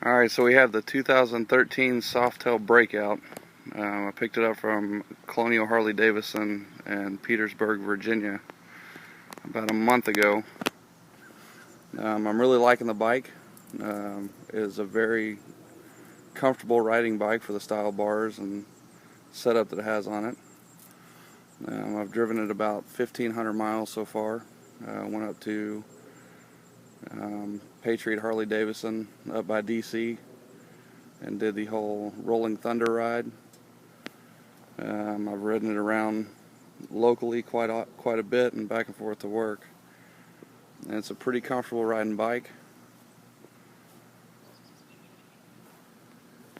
Alright, so we have the 2013 Softail Breakout. I picked it up from Colonial Harley Davidson in Petersburg, Virginia about a month ago. I'm really liking the bike. It is a very comfortable riding bike for the style bars and setup that it has on it. I've driven it about 1,500 miles so far. Went up to Patriot Harley Davidson up by DC and did the whole Rolling Thunder ride. I've ridden it around locally quite a bit and back and forth to work, and it's a pretty comfortable riding bike.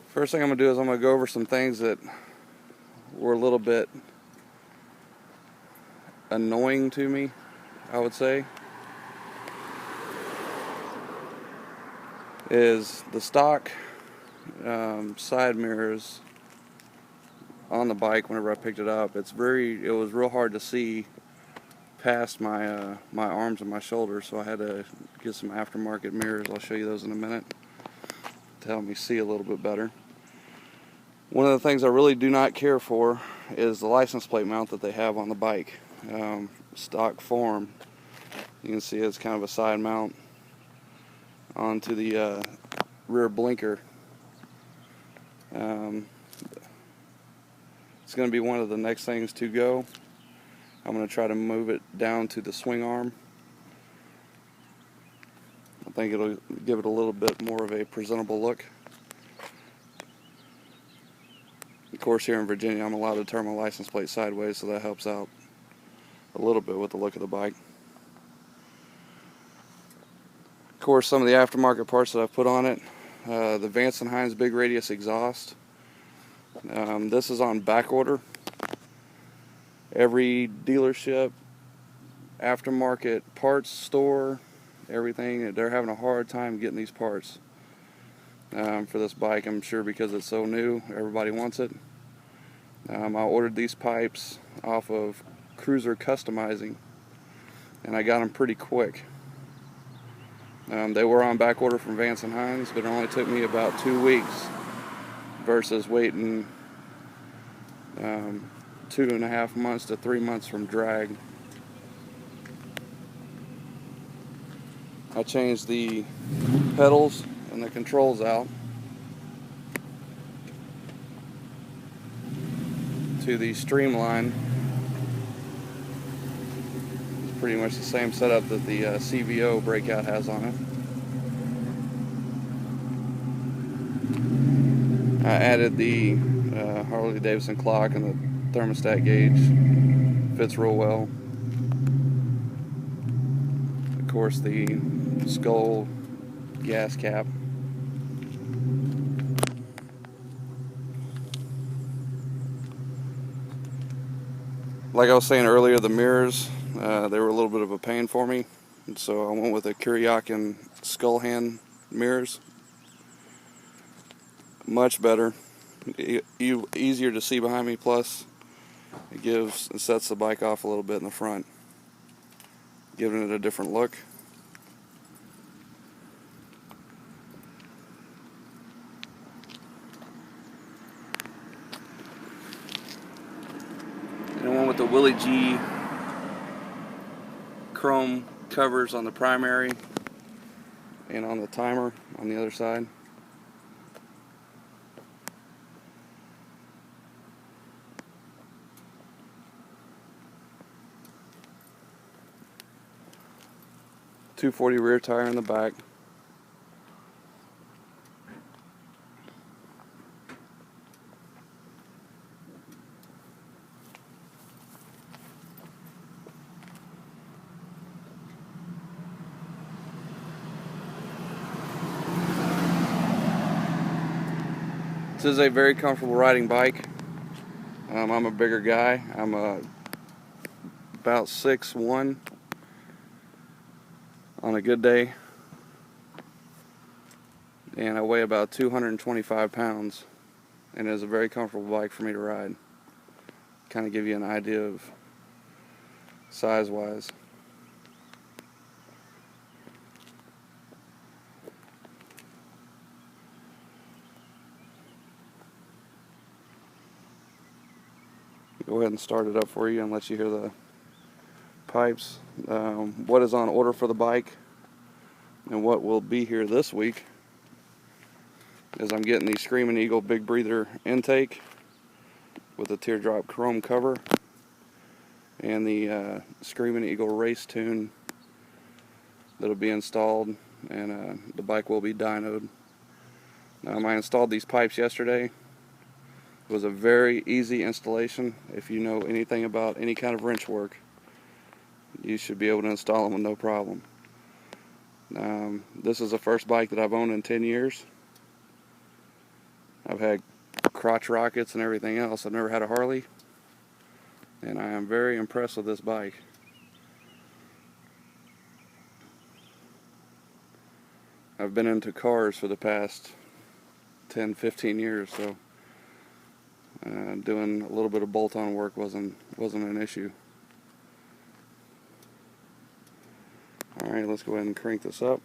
First thing I'm going to do is I'm going to go over some things that were a little bit annoying to me, I would say. Is the stock side mirrors on the bike. Whenever I picked it up, it was real hard to see past my my arms and my shoulders, so I had to get some aftermarket mirrors. I'll show you those in a minute to help me see a little bit better. One of the things I really do not care for is the license plate mount that they have on the bike. Stock form, you can see it's kind of a side mount onto the rear blinker. It's going to be one of the next things to go. I'm going to try to move it down to the swing arm. I think it'll give it a little bit more of a presentable look. Of course, here in Virginia, I'm allowed to turn my license plate sideways, so that helps out a little bit with the look of the bike. Of course, some of the aftermarket parts that I've put on it, the Vance & Hines big radius exhaust. This is on back order. Every dealership, aftermarket parts store, everything, they're having a hard time getting these parts for this bike. I'm sure because it's so new, everybody wants it. I ordered these pipes off of Cruiser Customizing, and I got them pretty quick. They were on back order from Vance & Hines, but it only took me about 2 weeks versus waiting 2.5 months to 3 months from drag. I changed the pedals and the controls out to the Streamline. It's pretty much the same setup that the CVO Breakout has on it. I added the Harley Davidson clock and the thermostat gauge. Fits real well. Of course, the skull gas cap. Like I was saying earlier, the mirrors, they were a little bit of a pain for me, and so I went with the Kuryakin skull hand mirrors. Much better, easier to see behind me, plus it sets the bike off a little bit in the front, giving it a different look. And I went with the Willie G chrome covers on the primary and on the timer on the other side. .240 rear tire in the back. This is a very comfortable riding bike. I'm a bigger guy. I'm about 6'1". On a good day, and I weigh about 225 pounds, and it is a very comfortable bike for me to ride. Kind of give you an idea of size wise. go ahead and start it up for you and let you hear the pipes. What is on order for the bike and what will be here this week is I'm getting the Screaming Eagle Big Breather intake with a teardrop chrome cover and the Screaming Eagle race tune that'll be installed, and the bike will be dynoed. I installed these pipes yesterday. It was a very easy installation. If you know anything about any kind of wrench work, you should be able to install them with no problem. This is the first bike that I've owned in 10 years. I've had crotch rockets and everything else. I've never had a Harley, and I am very impressed with this bike. I've been into cars for the past 10-15 years, so doing a little bit of bolt-on work wasn't an issue. Alright, let's go ahead and crank this up.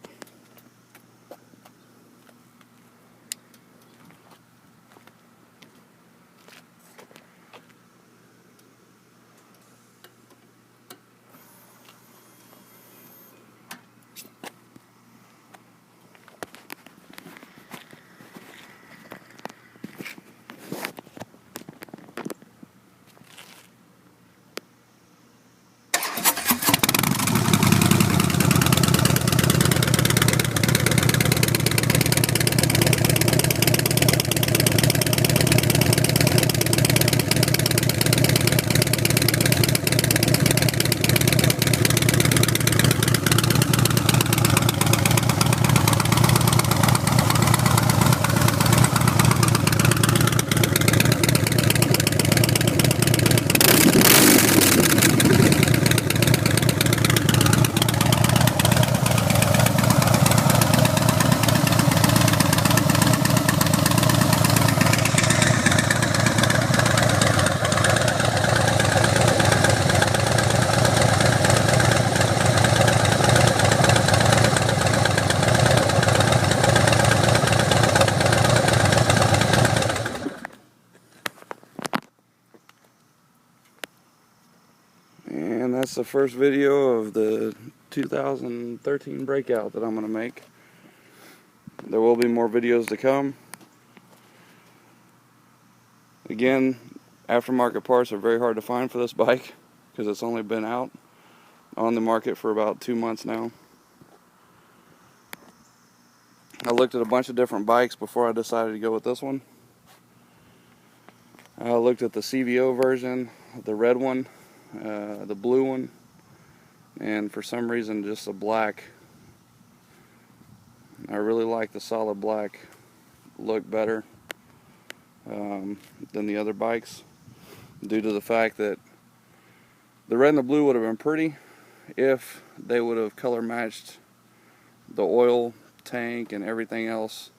And that's the first video of the 2013 Breakout that I'm going to make. There will be more videos to come. Again, aftermarket parts are very hard to find for this bike because it's only been out on the market for about 2 months now. I looked at a bunch of different bikes before I decided to go with this one. I looked at the CVO version, the red one, the blue one, and for some reason just the black. I really like the solid black look better than the other bikes, due to the fact that the red and the blue would have been pretty if they would have color matched the oil tank and everything else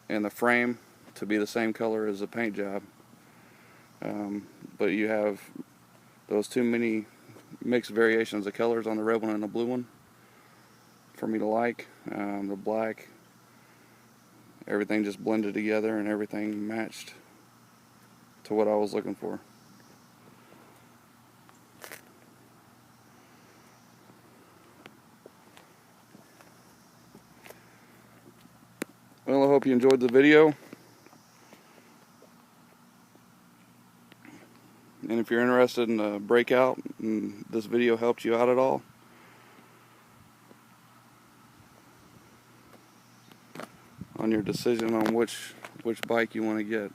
in the frame to be the same color as the paint job. But you have those too many mixed variations of colors on the red one and the blue one for me to like. The black, everything just blended together and everything matched to what I was looking for. Well, I hope you enjoyed the video. And if you're interested in a Breakout and this video helped you out at all, on your decision on which bike you want to get.